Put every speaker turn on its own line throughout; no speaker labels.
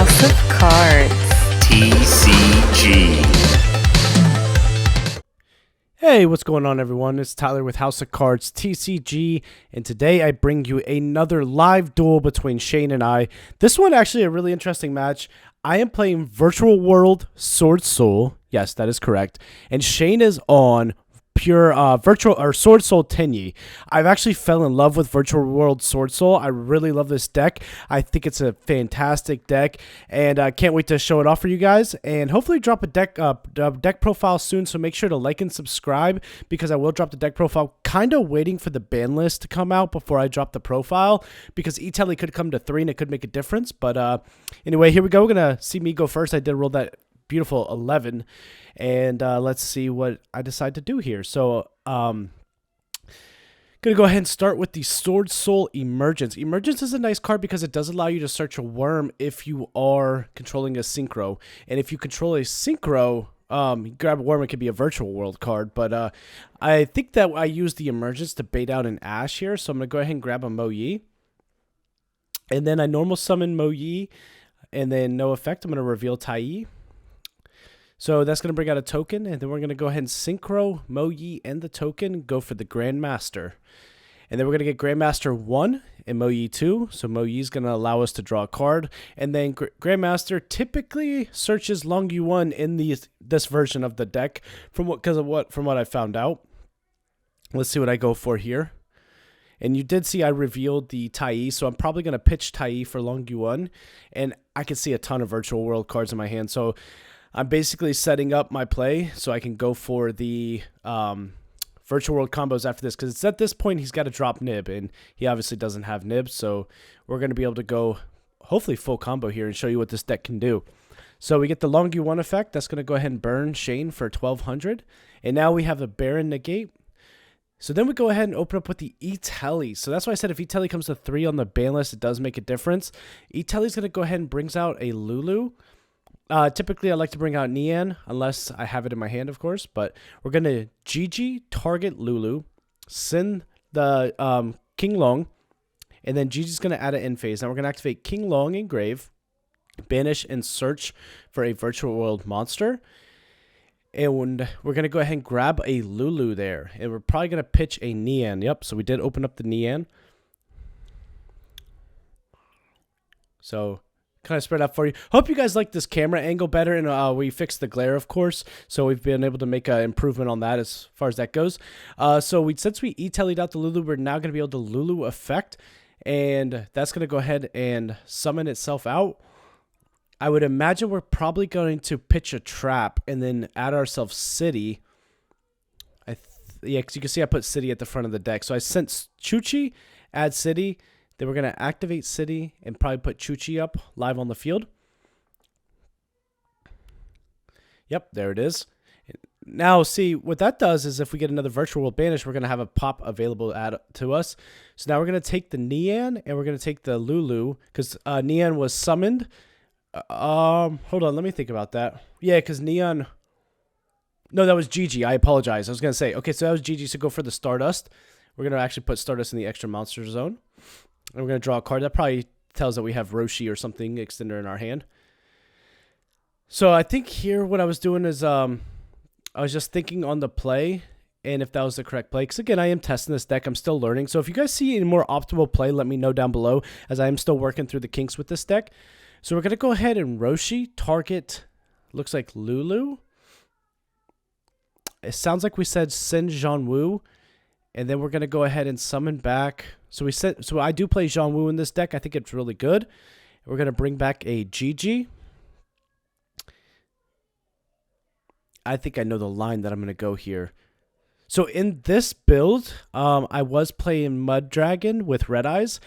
House of Cards.
TCG.
Hey, what's going on, everyone? It's Tyler with House of Cards TCG, and today I bring you another live duel between Shane and I. This one actually a really interesting match. I am playing Virtual World Swordsoul. Yes, that is correct. And Shane is on pure virtual or Swordsoul Tenyi. I've actually fell in love with Virtual World Swordsoul. I really love this deck. I think it's a fantastic deck, and I can't wait to show it off for you guys. And hopefully drop a deck profile soon. So make sure to like and subscribe because I will drop the deck profile. Kind of waiting for the ban list to come out before I drop the profile because etelly could come to 3 and it could make a difference. But anyway, here we go. We're gonna see me go first. I did roll that beautiful 11, and let's see what I decide to do here. So gonna go ahead and start with the Swordsoul Emergence. Emergence is a nice card because it does allow you to search a worm if you are controlling a synchro, and if you control a synchro, you grab a worm. It could be a virtual world card, but I think that I use the Emergence to bait out an Ash here, so I'm gonna go ahead and grab a Mo Yi, and then I normal summon Mo Yi, and then no effect, I'm gonna reveal Tai Yi. So that's going to bring out a token, and then we're going to go ahead and synchro Mo Yi and the token, go for the Grandmaster. And then we're going to get Grandmaster 1 and Mo Yi 2. So Mo Yi is going to allow us to draw a card. And then Grandmaster typically searches Long Yu 1 in this version of the deck from what I found out. Let's see what I go for here. And you did see I revealed the Tai Yi, so I'm probably going to pitch Tai Yi for Long Yu 1. And I can see a ton of virtual world cards in my hand. So I'm basically setting up my play so I can go for the virtual world combos after this, because it's at this point he's got to drop Nib, and he obviously doesn't have Nib, so we're going to be able to go hopefully full combo here and show you what this deck can do. So we get the Long Yu 1 effect. That's going to go ahead and burn Shane for 1,200, and now we have the Baron negate. So then we go ahead and open up with the etelly. So that's why I said if etelly comes to 3 on the ban list, it does make a difference. Etelly's going to go ahead and brings out a Lulu. Typically, I like to bring out Nian, unless I have it in my hand, of course. But we're going to GG, target Lulu, send the King Long, and then GG's going to add an end phase. Now we're going to activate King Long Engrave, banish, and search for a virtual world monster. And we're going to go ahead and grab a Lulu there. And we're probably going to pitch a Nian. Yep, so we did open up the Nian. So kind of spread out for you. Hope you guys like this camera angle better, and we fixed the glare, of course, so we've been able to make an improvement on that as far as that goes. Since we etellied out the Lulu, we're now going to be able to Lulu effect, and that's going to go ahead and summon itself out. I would imagine we're probably going to pitch a trap and then add ourselves City. Yeah, because you can see I put City at the front of the deck. So I sent Chuchi, add City. Then we're going to activate City and probably put Chuchi up live on the field. Yep, there it is. Now, see, what that does is if we get another Virtual World Banish, we're going to have a pop available to us. So now we're going to take the Nian and we're going to take the Lulu because Nian was summoned. Hold on, let me think about that. Yeah, because Nian... No, that was GG. I apologize. I was going to say, okay, so that was GG. So go for the Stardust. We're going to actually put Stardust in the extra monster zone. And we're going to draw a card. That probably tells that we have Roshi or something extender in our hand. So I think here what I was doing is I was just thinking on the play and if that was the correct play. Because again, I am testing this deck. I'm still learning. So if you guys see a more optimal play, let me know down below as I am still working through the kinks with this deck. So we're going to go ahead and Roshi target, looks like Lulu. It sounds like we said send Zhongwu. And then we're going to go ahead and summon back. So I do play Zhongwu in this deck. I think it's really good. We're going to bring back a GG. I think I know the line that I'm going to go here. So in this build, I was playing Mud Dragon with Red Eyes.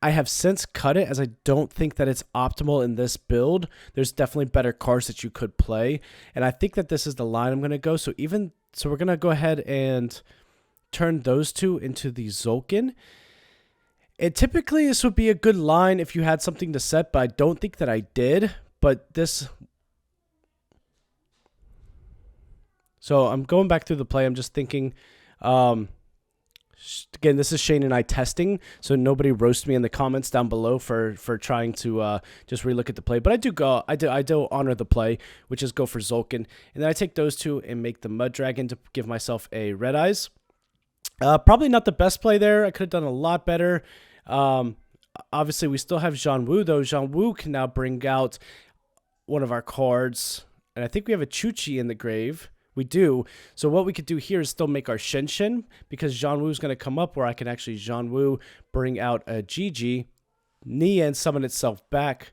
I have since cut it as I don't think that it's optimal in this build. There's definitely better cards that you could play. And I think that this is the line I'm going to go. So we're going to go ahead and turn those two into the Zolkin. And typically this would be a good line if you had something to set, but I don't think that I did. But this... So I'm going back through the play. I'm just thinking Again, this is Shane and I testing, so nobody roast me in the comments down below for trying to just relook at the play. But I do honor the play, which is go for Zulkin, and then I take those two and make the Mud Dragon to give myself a Red Eyes. Probably not the best play there. I could have done a lot better. Obviously, we still have Zhang Wu, though. Zhang Wu can now bring out one of our cards, and I think we have a Chuchi in the grave. We do. So what we could do here is still make our Shen Shen, because Zhang Wu is going to come up where I can actually Zhang Wu, bring out a Gigi, Nian summon itself back.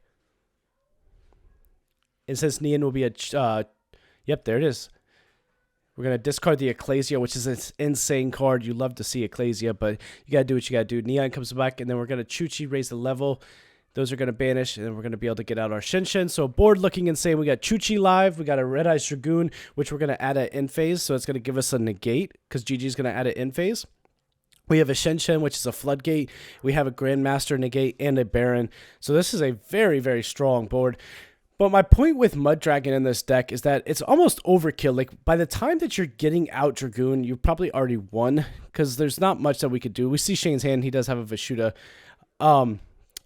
It says Nian will be a... yep, there it is. We're going to discard the Ecclesia, which is an insane card. You love to see Ecclesia, but you got to do what you got to do. Neon comes back, and then we're going to Chuchi, raise the level. Those are going to banish, and then we're going to be able to get out our Shen Shen. So board looking insane. We got Chuchi live. We got a Red Eyes Dragoon, which we're going to add at end phase. So it's going to give us a negate, because GG is going to add it in phase. We have a Shen Shen, which is a floodgate. We have a Grandmaster negate and a Baron. So this is a very, very strong board. But my point with Mud Dragon in this deck is that it's almost overkill. Like, by the time that you're getting out Dragoon, you've probably already won, because there's not much that we could do. We see Shane's hand. He does have a Vishuda.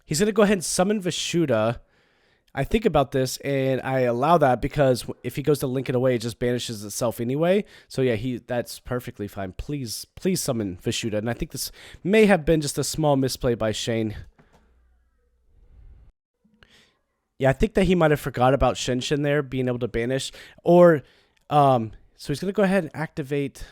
He's going to go ahead and summon Vishuda. I think about this, and I allow that because if he goes to link it away, it just banishes itself anyway. So yeah, that's perfectly fine. Please summon Vishuda. And I think this may have been just a small misplay by Shane. Yeah, I think that he might have forgot about Shen Shen there, being able to banish. Or, so he's going to go ahead and activate,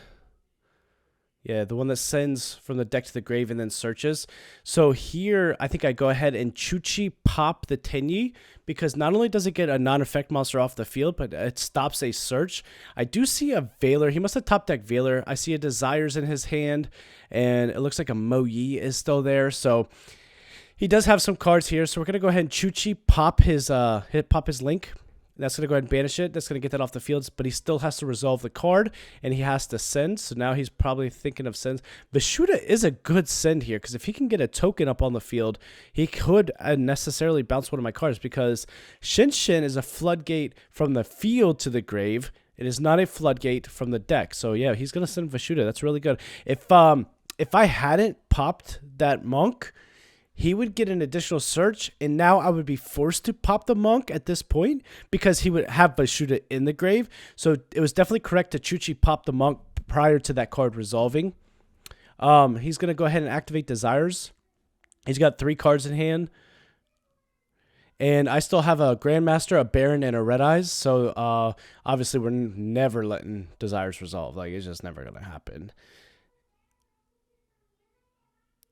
yeah, the one that sends from the deck to the grave and then searches. So here, I think I go ahead and Chuchi pop the Tenyi, because not only does it get a non-effect monster off the field, but it stops a search. I do see a Veiler. He must have top deck Veiler. I see a Desires in his hand, and it looks like a Mo Yi is still there. So he does have some cards here, so we're going to go ahead and Chuchi pop his link. That's going to go ahead and banish it. That's going to get that off the field, but he still has to resolve the card, and he has to send. So now he's probably thinking of sends. Vishuda is a good send here, because if he can get a token up on the field, he could unnecessarily bounce one of my cards, because Shen Shen is a floodgate from the field to the grave. It is not a floodgate from the deck. So yeah, he's going to send Vishuda. That's really good. If I hadn't popped that monk, he would get an additional search, and now I would be forced to pop the monk at this point, because he would have Vishuda in the grave. So it was definitely correct to Chuchi pop the monk prior to that card resolving. He's going to go ahead and activate Desires. He's got 3 cards in hand. And I still have a Grandmaster, a Baron, and a Red Eyes. So obviously we're never letting Desires resolve. Like, it's just never going to happen.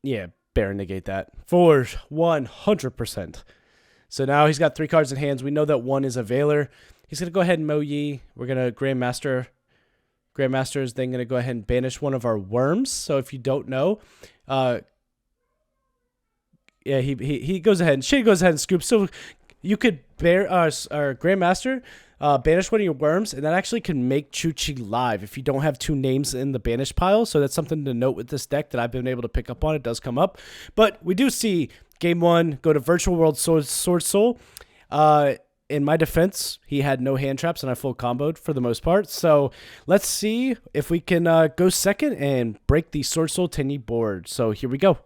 Yeah. Baron negate that for 100%. So now he's got 3 cards in hands. We know that 1 is a Veiler. He's going to go ahead and Mo Yi. We're going to Grandmaster. Grandmaster is then going to go ahead and banish one of our worms. So if you don't know, yeah, he goes ahead and Shane goes ahead and scoops. So you could Grandmaster, banish one of your worms, and that actually can make Chuchi live if you don't have 2 names in the banish pile. So that's something to note with this deck that I've been able to pick up on. It does come up. But we do see game 1 go to Virtual World Swordsoul. In my defense, he had no hand traps, and I full comboed for the most part. So let's see if we can go second and break the Swordsoul Tenyi board. So here we go.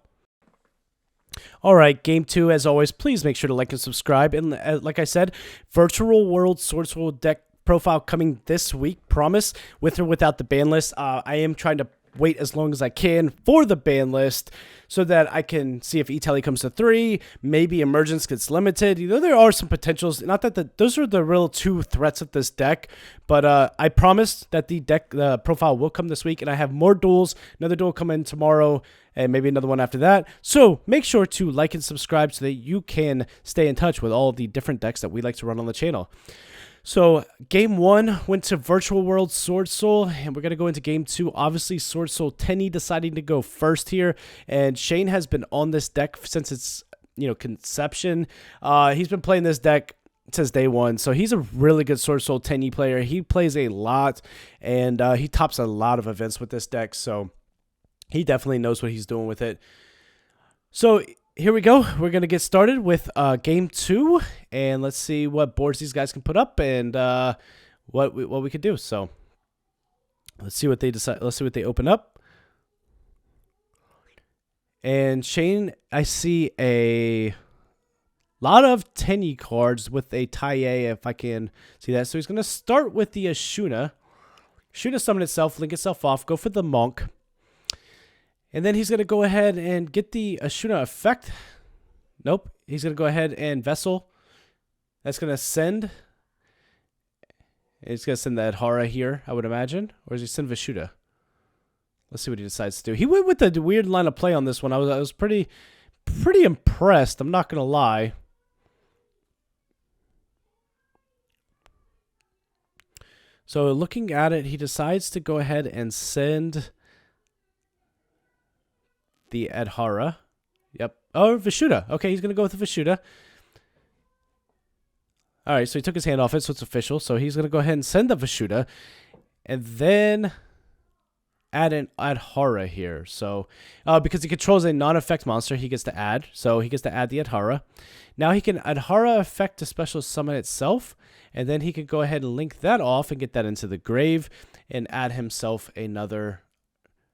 All right, game 2, as always, please make sure to like and subscribe. And like I said, Virtual World Swordsoul deck profile coming this week. Promise, with or without the ban list. I am trying to wait as long as I can for the ban list so that I can see if E-Tally comes to 3. Maybe Emergence gets limited. You know, there are some potentials. Not that those are the real 2 threats of this deck, but I promised that the profile will come this week, and I have more duels. Another duel come in tomorrow, and maybe another one after that. So make sure to like and subscribe so that you can stay in touch with all the different decks that we like to run on the channel. So game 1 went to Virtual World Swordsoul, and we're going to go into game 2. Obviously, Swordsoul Tenyi deciding to go first here, and Shane has been on this deck since its conception. He's been playing this deck since day 1, so he's a really good Swordsoul Tenyi player. He plays a lot, and he tops a lot of events with this deck, so he definitely knows what he's doing with it. So here we go. We're going to get started with game 2, and let's see what boards these guys can put up and what we could do. So let's see what they decide. Let's see what they open up. And Shane, I see a lot of Tenyi cards with a Taie, if I can see that. So he's going to start with the Ashuna. Ashuna summon itself, link itself off, go for the Monk. And then he's going to go ahead and get the Ashuna effect. Nope. He's going to go ahead and Vessel. That's going to send. He's going to send the Adhara here, I would imagine. Or does he send Vishuddha? Let's see what he decides to do. He went with a weird line of play on this one. I was pretty impressed. I'm not going to lie. So looking at it, he decides to go ahead and send the Adhara. Yep. Oh, Vishuddha. Okay, he's going to go with the Vishuddha. All right, so he took his hand off it, so it's official. So he's going to go ahead and send the Vishuddha. And then add an Adhara here. So because he controls a non-effect monster, he gets to add. So he gets to add the Adhara. Now he can Adhara effect to special summon itself. And then he can go ahead and link that off and get that into the grave and add himself another.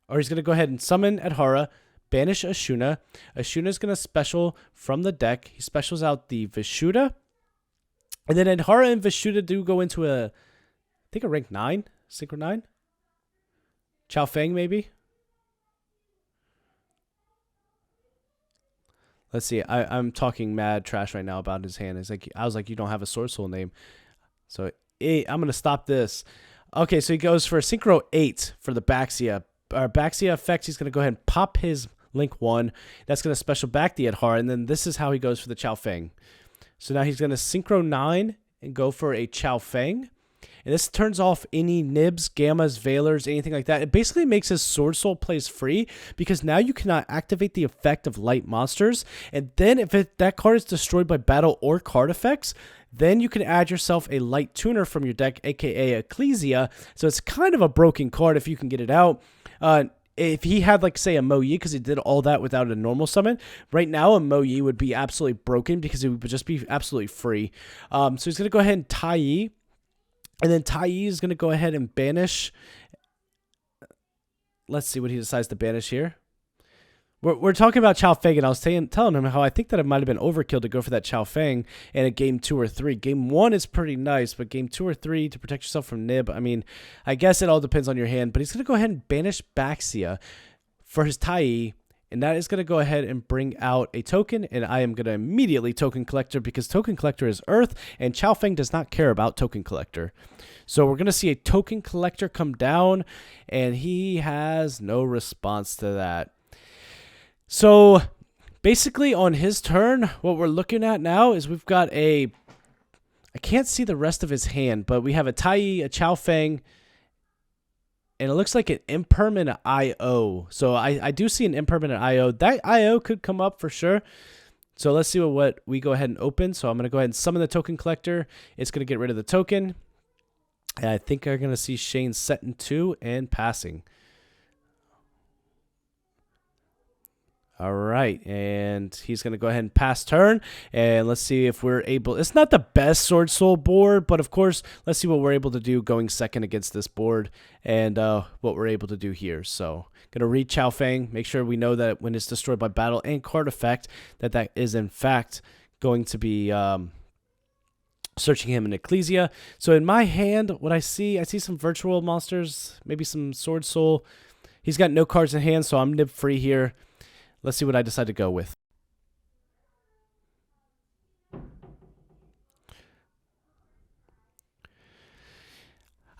Or he's going to go ahead and summon Adhara, banish Ashuna. Ashuna is going to special from the deck. He specials out the Vishuddha. And then Adhara and Vishuddha do go into I think a rank 9, Synchro 9. Chao Feng, maybe? Let's see. I'm talking mad trash right now about his hand. I was like, you don't have a Swordsoul name. So I'm going to stop this. Okay, so he goes for a Synchro 8 for the Baxia. Baxia effects, he's going to go ahead and pop his Link 1. That's going to special back the Adhara. And then this is how he goes for the Chao Feng. So now he's going to Synchro 9 and go for a Chao Feng. And this turns off any nibs, gammas, veilers, anything like that. It basically makes his Swordsoul plays free because now you cannot activate the effect of light monsters. And then if that card is destroyed by battle or card effects, then you can add yourself a light tuner from your deck, aka Ecclesia. So it's kind of a broken card if you can get it out. If he had, like, say, a Mo Yi, because he did all that without a normal summon, right now a Mo Yi would be absolutely broken because it would just be absolutely free. So he's going to go ahead and Tai Yi. And then Tai Yi is going to go ahead and banish. Let's see what he decides to banish here. We're talking about Chao Feng, and I was telling him how I think that it might have been overkill to go for that Chao Feng in a game 2 or 3. Game 1 is pretty nice, but game 2 or 3 to protect yourself from nib, I mean, I guess it all depends on your hand. But he's going to go ahead and banish Baxia for his Tai Yi, and that is going to go ahead and bring out a token, and I am going to immediately Token Collector because Token Collector is Earth, and Chao Feng does not care about Token Collector. So we're going to see a Token Collector come down, and he has no response to that. So basically on his turn, what we're looking at now is we've got I can't see the rest of his hand, but we have a Tai Yi, a Chao Feng, and it looks like an impermanent IO. So I do see an impermanent IO. That IO could come up for sure. So let's see what we go ahead and open. So I'm going to go ahead and summon the Token Collector. It's going to get rid of the token. And I think I'm going to see Shane setting 2 and passing. All right, and he's going to go ahead and pass turn, and let's see if we're able. It's not the best Swordsoul board, but of course, let's see what we're able to do going second against this board and what we're able to do here. So, going to read Chao Feng, make sure we know that when it's destroyed by battle and card effect, that is in fact going to be searching him in Ecclesia. So in my hand, what I see some virtual monsters, maybe some Swordsoul. He's got no cards in hand, so I'm nib free here. Let's see what I decide to go with.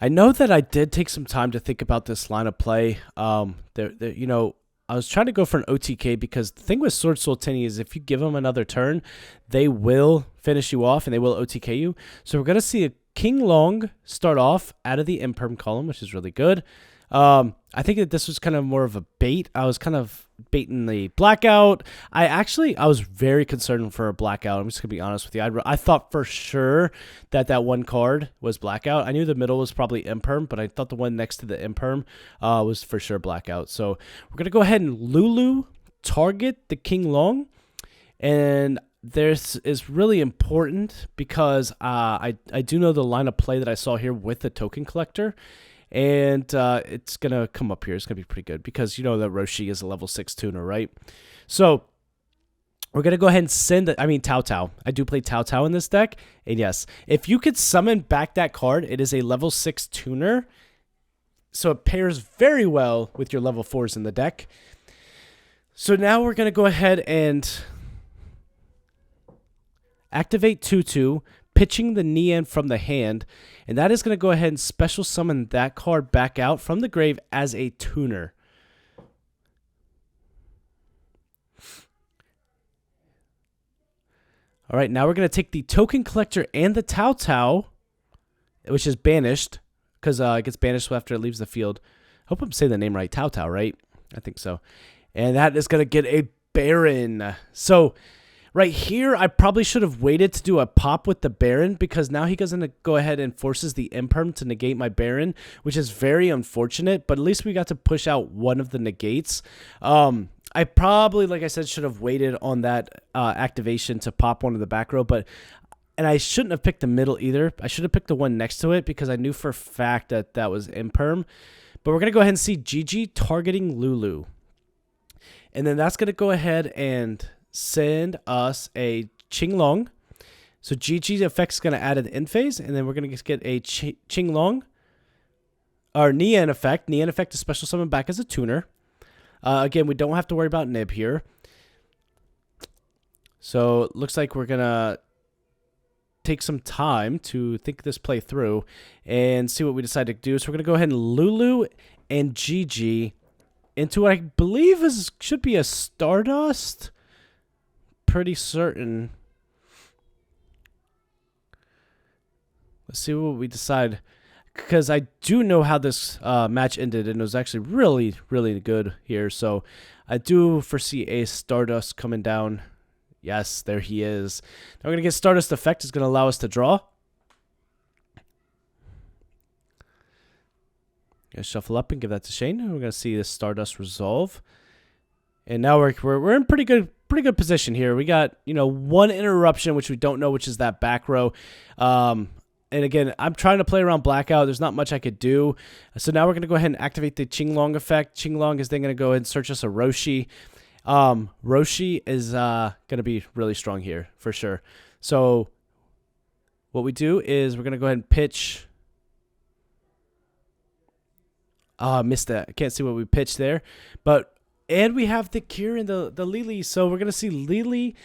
I know that I did take some time to think about this line of play. You know, I was trying to go for an OTK because the thing with Swordsoul Tenyi is if you give them another turn, they will finish you off and they will OTK you. So we're going to see a King Long start off out of the Imperm column, which is really good. I think that this was kind of more of a bait. I was kind of baiting the blackout. I was very concerned for a blackout. I'm just gonna be honest with you. I thought for sure that one card was blackout. I knew the middle was probably imperm, but I thought the one next to the imperm was for sure blackout. So we're gonna go ahead and Lulu target the King Long, and this is really important because I do know the line of play that I saw here with the Token Collector. And it's going to come up here. It's going to be pretty good because you know that Roshi is a level 6 tuner, right? So we're going to go ahead and send, Tao Tao. I do play Tao Tao in this deck. And yes, if you could summon back that card, it is a level 6 tuner. So it pairs very well with your level 4s in the deck. So now we're going to go ahead and activate 2/2, pitching the Nian from the hand. And that is going to go ahead and special summon that card back out from the grave as a tuner. All right, now we're going to take the Token Collector and the Tao Tao, which is banished, because it gets banished after it leaves the field. I hope I'm saying the name right. Tao Tao, right? I think so. And that is going to get a Baron. So right here, I probably should have waited to do a pop with the Baron, because now he goes to go ahead and forces the Imperm to negate my Baron, which is very unfortunate, but at least we got to push out one of the negates. I probably, like I said, should have waited on that activation to pop one of the back row, and I shouldn't have picked the middle either. I should have picked the one next to it, because I knew for a fact that that was Imperm. But we're going to go ahead and see Gigi targeting Lulu. And then that's going to go ahead and send us a Qinglong. So Gigi effect is going to add an end phase, and then we're going to get a Qinglong. Our Nian effect. Nian effect is special summon back as a tuner. Again, we don't have to worry about Nib here. So it looks like we're going to take some time to think this play through and see what we decide to do. So we're going to go ahead and Lulu and Gigi into what I believe should be a Stardust. Pretty certain. Let's see what we decide, because I do know how this match ended, and it was actually really, really good here. So I do foresee a Stardust coming down. Yes, there he is. Now we're going to get Stardust effect. It's going to allow us to draw. Gonna shuffle up and give that to Shane. We're going to see this Stardust resolve. And now we're in pretty good position here. We got, one interruption, which we don't know, which is that back row. And again, I'm trying to play around Blackout. There's not much I could do. So now we're going to go ahead and activate the Qinglong effect. Qinglong is then going to go ahead and search us a Roshi. Roshi is going to be really strong here for sure. So what we do is we're going to go ahead and pitch. Missed that. I can't see what we pitched there. And we have the Cure and the Lily. So we're going to see Lily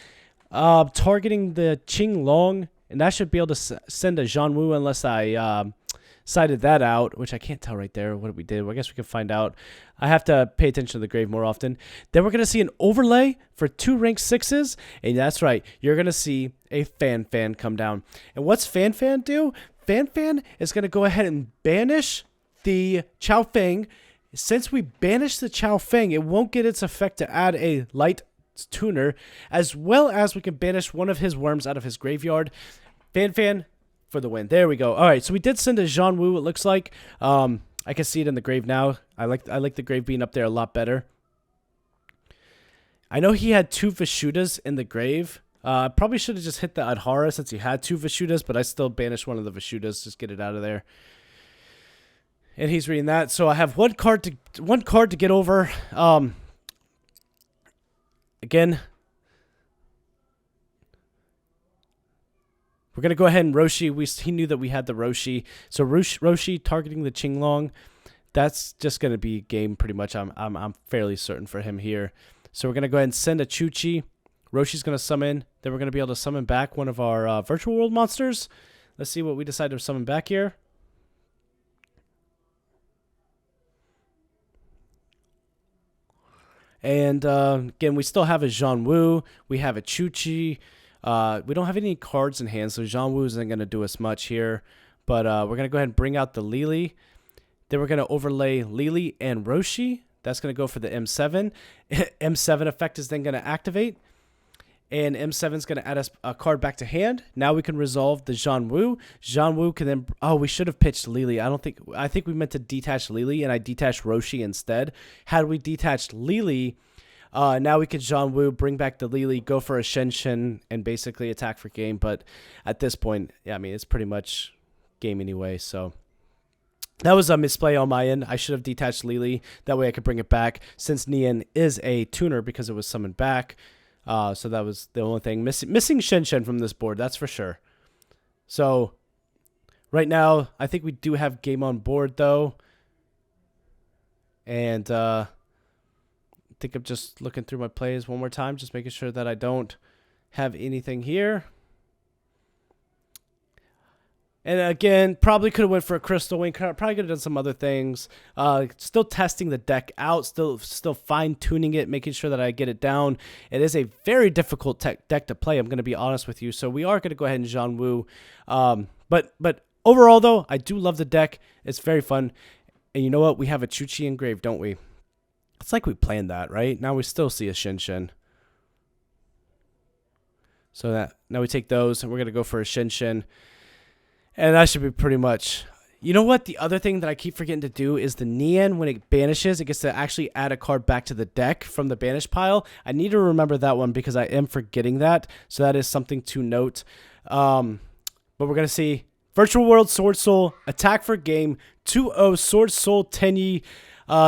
targeting the Qinglong. And that should be able to send a Zhan Wu, unless I sided that out, which I can't tell right there what we did. Well, I guess we can find out. I have to pay attention to the grave more often. Then we're going to see an overlay for 2 rank 6s. And that's right. You're going to see a Fan come down. And what's Fan do? Fan is going to go ahead and banish the Chao Feng. Since we banish the Chao Feng, it won't get its effect to add a light tuner, as well as we can banish one of his worms out of his graveyard. Fan for the win. There we go. All right, so we did send a Zhan Wu, it looks like. I can see it in the grave now. I like the grave being up there a lot better. I know he had 2 Vishuddhas in the grave. Probably should have just hit the Adhara since he had 2 Vishuddhas, but I still banished one of the Vishuddhas. Just get it out of there. And he's reading that. So I have one card to get over. Again, we're going to go ahead and Roshi. He knew that we had the Roshi. So Roshi targeting the Qinglong. That's just going to be game pretty much. I'm fairly certain for him here. So we're going to go ahead and send a Chuchi. Roshi's going to summon. Then we're going to be able to summon back one of our virtual world monsters. Let's see what we decide to summon back here. And again, we still have a Zhan Wu. We have a Chuchi. We don't have any cards in hand, so Zhan Wu isn't going to do us much here. But we're going to go ahead and bring out the Lily. Then we're going to overlay Lily and Roshi. That's going to go for the M7. M7 effect is then going to activate. And M7 is going to add us a card back to hand. Now we can resolve the Zhan Wu. Zhan Wu can then... Oh, we should have pitched Lily. I think we meant to detach Lily, and I detached Roshi instead. Had we detached Lily, now we could Zhan Wu, bring back the Lily, go for a Shen, and basically attack for game. But at this point, yeah, I mean, it's pretty much game anyway. So That was a misplay on my end. I should have detached Lily. That way I could bring it back since Nian is a tuner because it was summoned back. So that was the only thing. Missing Shen Shen from this board, that's for sure. So right now, I think we do have game on board though. And I think I'm just looking through my plays one more time, just making sure that I don't have anything here. And again, probably could have went for a crystal wing. Probably could have done some other things. Still testing the deck out. Still fine tuning it, making sure that I get it down. It is a very difficult deck to play. I'm going to be honest with you. So we are going to go ahead and Zhan Wu. But overall though, I do love the deck. It's very fun. And you know what? We have a Chuchi engraved, don't we? It's like we planned that, right? Now we still see a Shen Shen. So that now we take those and we're going to go for a Shen Shen. And that should be pretty much. You know what? The other thing that I keep forgetting to do is the Nian, when it banishes, it gets to actually add a card back to the deck from the banish pile. I need to remember that one because I am forgetting that. So that is something to note. But we're going to see Virtual World Swordsoul, attack for game, 2-0 Swordsoul Tenyi.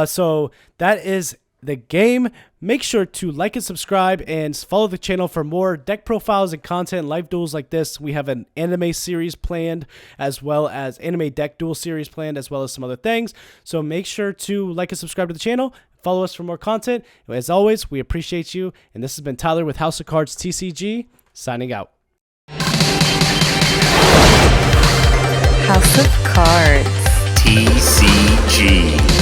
So that is the game. Make sure to like and subscribe and follow the channel for more deck profiles and content, live duels like this. We have an anime series planned, as well as anime deck duel series planned, as well as some other things. So make sure to like and subscribe to the channel. Follow us for more content. As always, we appreciate you. And this has been Tyler with House of Cards TCG, signing out.
House of Cards
TCG.